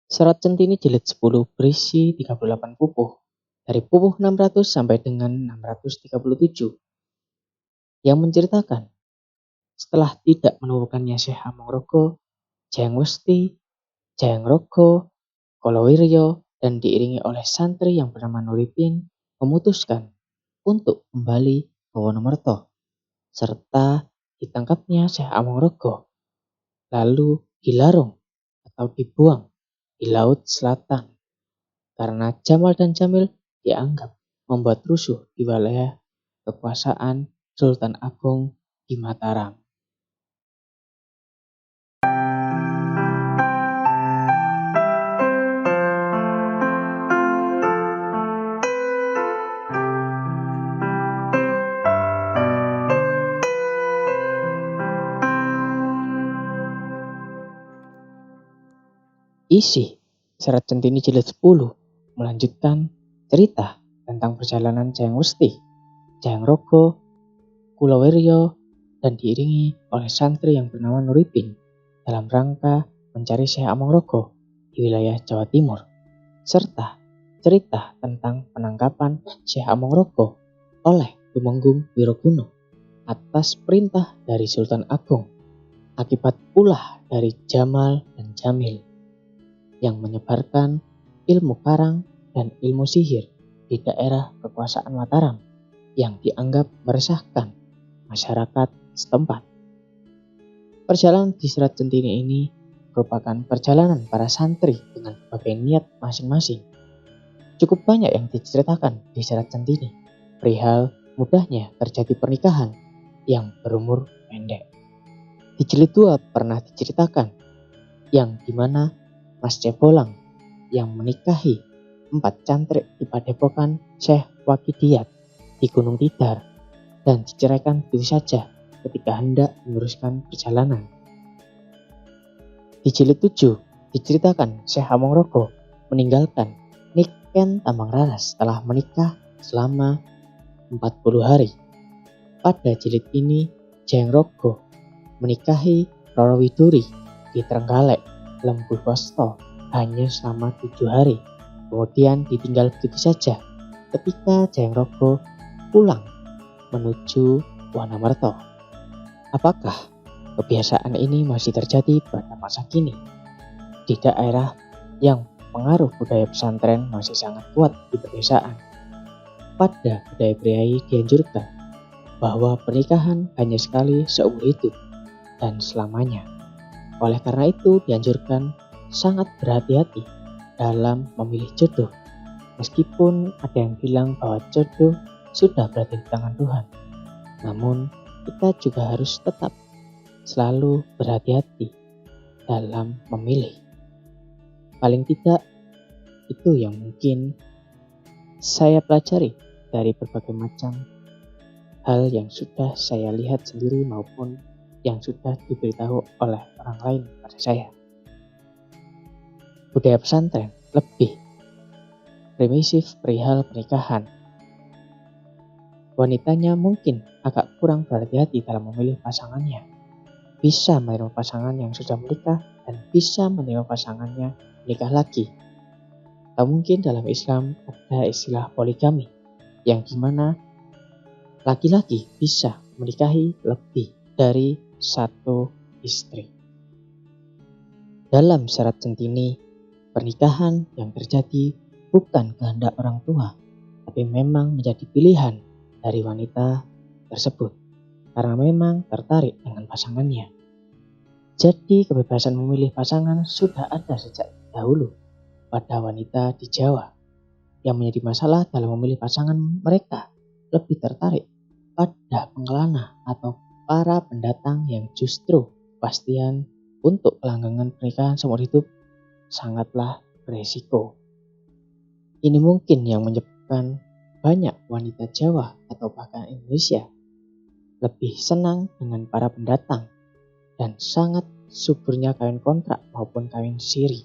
Serat Centini Jilid 10 berisi 38 pupuh, dari pupuh 600 sampai dengan 637, yang menceritakan setelah tidak menemukannya Syekh Amangrogo, Jayang Westi, Jayang Rogo, Kolowiryo, dan diiringi oleh santri yang bernama Nuripin, memutuskan untuk kembali ke Wonomerto, serta ditangkapnya Syekh Amangrogo, lalu dilarung atau dibuang di Laut Selatan. Karena Jamal dan Jamil dianggap membuat rusuh di wilayah kekuasaan Sultan Agung di Mataram. Isi Serat Centini Jilid 10 melanjutkan cerita tentang perjalanan Jayang Westi, Jayang Rogo, Kulowiryo, dan diiringi oleh santri yang bernama Nuripin dalam rangka mencari Syekh Amangrogo di wilayah Jawa Timur, serta cerita tentang penangkapan Syekh Amangrogo oleh Tumenggung Wiroguno atas perintah dari Sultan Agung akibat ulah dari Jamal dan Jamil yang menyebarkan ilmu karang dan ilmu sihir di daerah kekuasaan Mataram yang dianggap meresahkan masyarakat setempat. Perjalanan di Serat Centini ini merupakan perjalanan para santri dengan berbagai niat masing-masing. Cukup banyak yang diceritakan di Serat Centini perihal mudahnya terjadi pernikahan yang berumur pendek. Di jilid 2 pernah diceritakan yang dimana Mas Cebolang yang menikahi 4 cantrik di padepokan Syekh Wakidiyat di Gunung Tidar dan diceraikan begitu saja ketika hendak meneruskan perjalanan. Di jilid 7 diceritakan Syekh Amangrogo meninggalkan Niken Tamangraras setelah menikah selama 40 hari. Pada jilid ini Jayang Rogo menikahi Roro Widuri di Trenggalek, Lembu Kosto hanya selama 7 hari. Kemudian ditinggal begitu saja ketika Jayang Rogo pulang menuju Wonomerto. Apakah kebiasaan ini masih terjadi pada masa kini? Di daerah yang pengaruh budaya pesantren masih sangat kuat di pedesaan. Pada budaya priai dianjurkan bahwa pernikahan hanya sekali seumur hidup dan selamanya. Oleh karena itu dianjurkan sangat berhati-hati dalam memilih jodoh. Meskipun ada yang bilang bahwa jodoh sudah berada di tangan Tuhan, namun kita juga harus tetap selalu berhati-hati dalam memilih. Paling tidak itu yang mungkin saya pelajari dari berbagai macam hal yang sudah saya lihat sendiri maupun yang sudah diberitahu oleh orang lain pada saya. Budaya pesantren lebih primisif perihal pernikahan. Wanitanya mungkin agak kurang berhati-hati dalam memilih pasangannya. Bisa menerima pasangan yang sudah menikah dan bisa menerima pasangannya menikah lagi. Atau mungkin dalam Islam ada istilah poligami yang dimana laki-laki bisa menikahi lebih dari satu istri. Dalam Serat Centini, pernikahan yang terjadi bukan kehendak orang tua, tapi memang menjadi pilihan dari wanita tersebut karena memang tertarik dengan pasangannya. Jadi kebebasan memilih pasangan sudah ada sejak dahulu pada wanita di Jawa. Yang menjadi masalah dalam memilih pasangan, mereka lebih tertarik pada pengelana atau para pendatang yang justru kepastian untuk kelanggengan pernikahan seumur hidup sangatlah beresiko. Ini mungkin yang menyebabkan banyak wanita Jawa atau bahkan Indonesia lebih senang dengan para pendatang dan sangat suburnya kawin kontrak maupun kawin siri.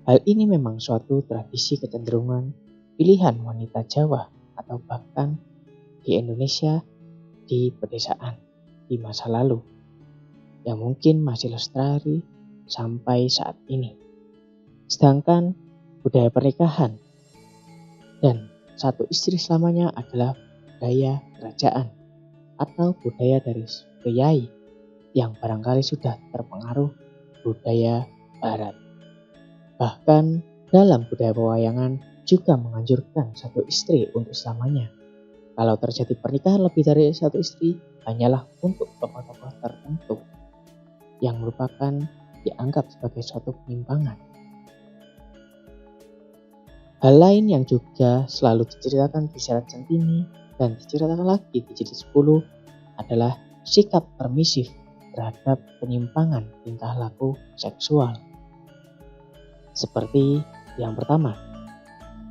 Hal ini memang suatu tradisi kecenderungan pilihan wanita Jawa atau bahkan di Indonesia di pedesaan di masa lalu yang mungkin masih lestari sampai saat ini. Sedangkan budaya pernikahan dan satu istri selamanya adalah budaya kerajaan atau budaya dari kiai yang barangkali sudah terpengaruh budaya barat. Bahkan dalam budaya pewayangan juga menganjurkan satu istri untuk selamanya. Kalau terjadi pernikahan lebih dari satu istri, hanyalah untuk tokoh-tokoh tertentu yang merupakan dianggap sebagai suatu penyimpangan. Hal lain yang juga selalu diceritakan di Syarat Centini dan diceritakan lagi di jilid 10 adalah sikap permisif terhadap penyimpangan tingkah laku seksual. Seperti yang pertama,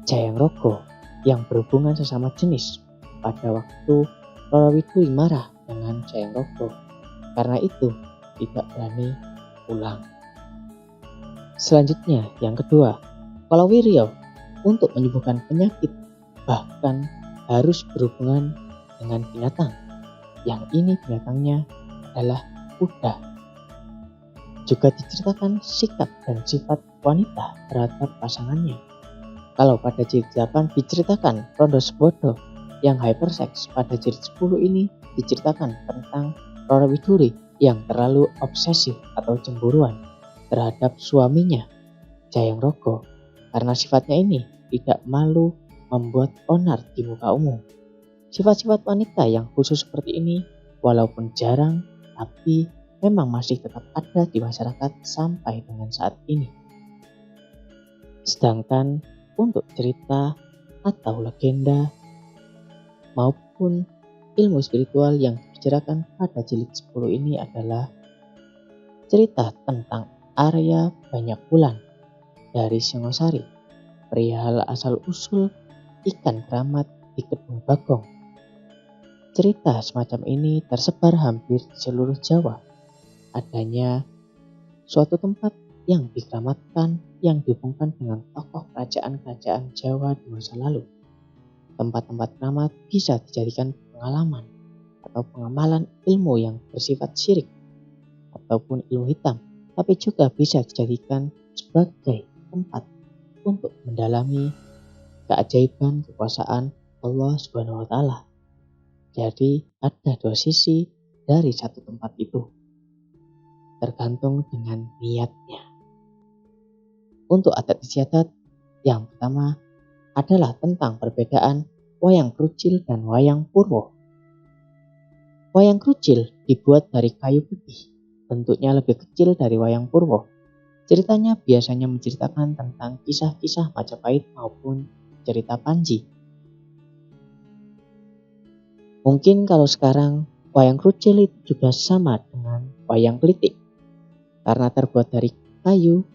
Jayang-rogo yang berhubungan sesama jenis pada waktu Roro Widuri marah dengan Jayang-rogo. Karena itu tidak berani pulang. Selanjutnya yang kedua, Kolowiryo untuk menyembuhkan penyakit bahkan harus berhubungan dengan binatang. Yang ini binatangnya adalah kuda. Juga diceritakan sikap dan sifat wanita terhadap pasangannya. Kalau pada jilid 8 diceritakan Rondo Sebodo yang hypersex, pada jilid 10 ini diceritakan tentang Roro Widuri yang terlalu obsesif atau cemburuan terhadap suaminya Jayang-rogo. Karena sifatnya ini tidak malu membuat onar di muka umum. Sifat-sifat wanita yang khusus seperti ini walaupun jarang tapi memang masih tetap ada di masyarakat sampai dengan saat ini. Sedangkan untuk cerita atau legenda maupun ilmu spiritual yang dibicarakan pada jilid 10 ini adalah cerita tentang Arya Banyakulan dari Singosari, perihal asal-usul ikan keramat di Kedung Bagong. Cerita semacam ini tersebar hampir di seluruh Jawa. Adanya suatu tempat yang dikeramatkan yang dihubungkan dengan tokoh kerajaan-kerajaan Jawa di masa lalu. Tempat-tempat keramat bisa dijadikan pengalaman atau pengamalan ilmu yang bersifat syirik ataupun ilmu hitam, tapi juga bisa dijadikan sebagai tempat untuk mendalami keajaiban kekuasaan Allah Subhanahu wa taala. Jadi ada dua sisi dari satu tempat itu, tergantung dengan niatnya. Untuk adat istiadat, yang pertama adalah tentang perbedaan wayang krucil dan wayang purwo. Wayang krucil dibuat dari kayu putih, bentuknya lebih kecil dari wayang purwo. Ceritanya biasanya menceritakan tentang kisah-kisah Majapahit maupun cerita Panji. Mungkin kalau sekarang wayang krucil itu juga sama dengan wayang klitik karena terbuat dari kayu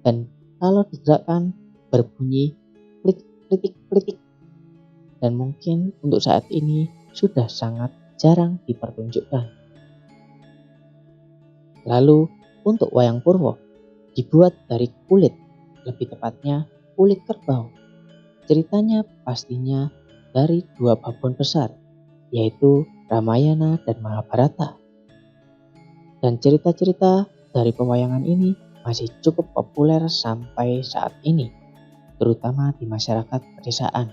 dan kalau digerakkan berbunyi klitik-klitik. Dan mungkin untuk saat ini sudah sangat jarang dipertunjukkan. Lalu untuk wayang purwo dibuat dari kulit, lebih tepatnya kulit kerbau. Ceritanya pastinya dari dua babon besar, yaitu Ramayana dan Mahabharata. Dan cerita-cerita dari pewayangan ini masih cukup populer sampai saat ini, terutama di masyarakat pedesaan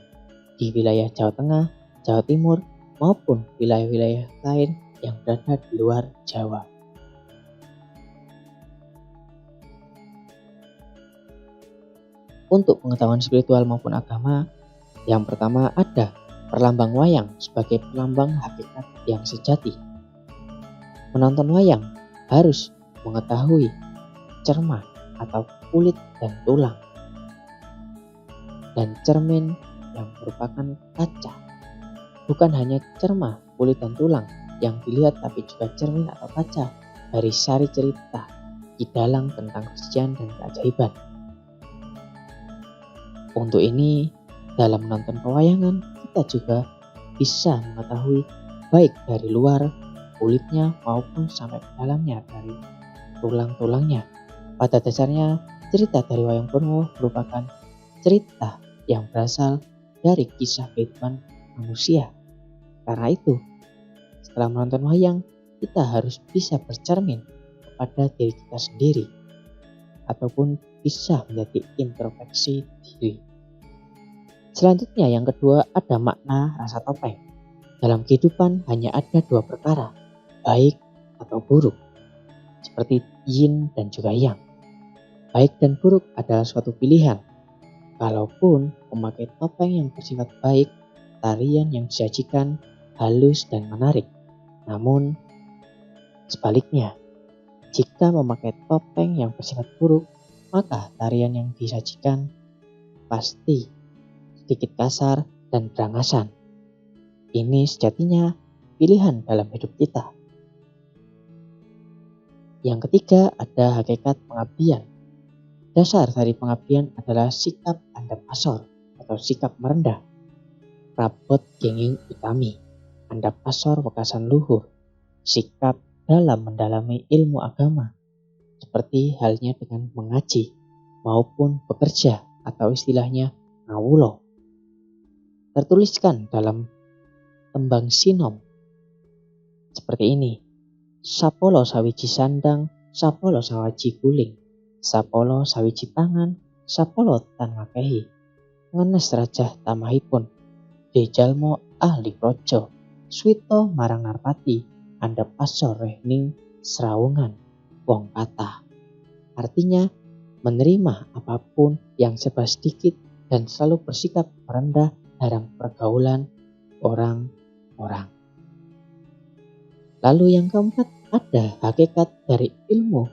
di wilayah Jawa Tengah, Jawa Timur, maupun wilayah-wilayah lain yang berada di luar Jawa. Untuk pengetahuan spiritual maupun agama, yang pertama ada perlambang wayang sebagai perlambang hakikat yang sejati. Menonton wayang harus mengetahui cermah atau kulit dan tulang, dan cermin yang merupakan kaca. Bukan hanya cermah, kulit dan tulang yang dilihat, tapi juga cermin atau kaca dari sari cerita Kidalang tentang kesucian dan keajaiban. Untuk ini, dalam menonton pewayangan, kita juga bisa mengetahui baik dari luar kulitnya maupun sampai ke dalamnya dari tulang-tulangnya. Pada dasarnya, cerita dari wayang purwo merupakan cerita yang berasal dari kisah kehidupan manusia. Karena itu, setelah menonton wayang, kita harus bisa bercermin kepada diri kita sendiri, ataupun bisa menjadi introspeksi diri. Selanjutnya yang kedua ada makna rasa topeng. Dalam kehidupan hanya ada dua perkara, baik atau buruk. Seperti yin dan juga yang. Baik dan buruk adalah suatu pilihan. Kalaupun memakai topeng yang bersifat baik, tarian yang disajikan halus dan menarik. Namun sebaliknya, jika memakai topeng yang bersifat buruk, maka tarian yang disajikan pasti sedikit kasar dan berangasan. Ini sejatinya pilihan dalam hidup kita. Yang ketiga ada hakikat pengabdian. Dasar dari pengabdian adalah sikap andap asor atau sikap merendah. Rabot genging utami, andap asor wekasan luhur. Sikap dalam mendalami ilmu agama. Seperti halnya dengan mengaji maupun bekerja atau istilahnya ngawulo. Tertuliskan dalam tembang sinom seperti ini. Sapolo sawiji sandang, sapolo sawaji guling, sapolo sawiji pangan, sapolo tan ngakehi. Ngenes rajah tamahipun, dejalmo ahli projo, swito marang narpati, andap asor rehning serawungan wong kata. Artinya menerima apapun yang serba sedikit dan selalu bersikap merendah dalam pergaulan orang-orang. Lalu yang keempat ada hakikat dari ilmu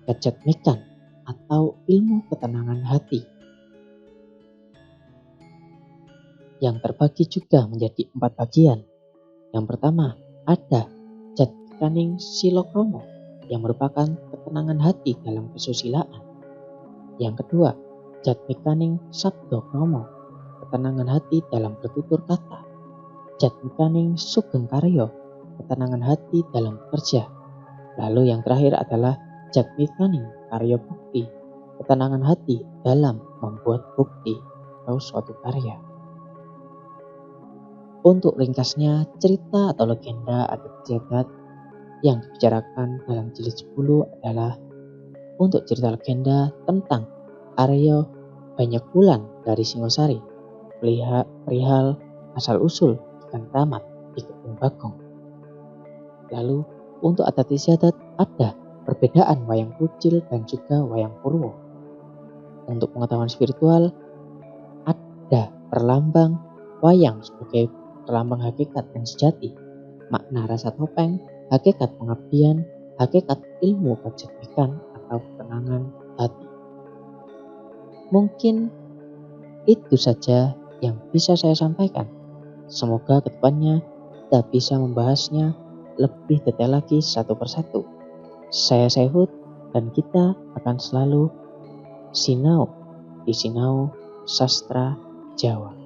kecetmikan atau ilmu ketenangan hati yang terbagi juga menjadi 4 bagian. Yang pertama ada jatmikaning silokromo yang merupakan ketenangan hati dalam kesusilaan. Yang kedua jatmikaning sabdokromo, ketenangan hati dalam bertutur kata. Jatmikaning sugeng karyo, ketenangan hati dalam bekerja. Lalu yang terakhir adalah jatmikaning karyo bukti, ketenangan hati dalam membuat bukti atau suatu karya. Untuk ringkasnya, cerita atau legenda adat jagat yang dibicarakan dalam jilid 10 adalah untuk cerita legenda tentang Aryo Banyakulan dari Singosari, perihal asal-usul ikan tamat di Kebun Bagong. Lalu untuk adat istiadat ada perbedaan wayang kucil dan juga wayang purwo. Untuk pengetahuan spiritual ada perlambang wayang sebagai perlambang hakikat dan sejati, makna rasa topeng, hakikat pengabdian, hakikat ilmu kejatikan atau ketenangan hati. Mungkin itu saja yang bisa saya sampaikan. Semoga kedepannya kita bisa membahasnya lebih detail lagi satu persatu. Saya Saifud dan kita akan selalu sinau di Sinau Sastra Jawa.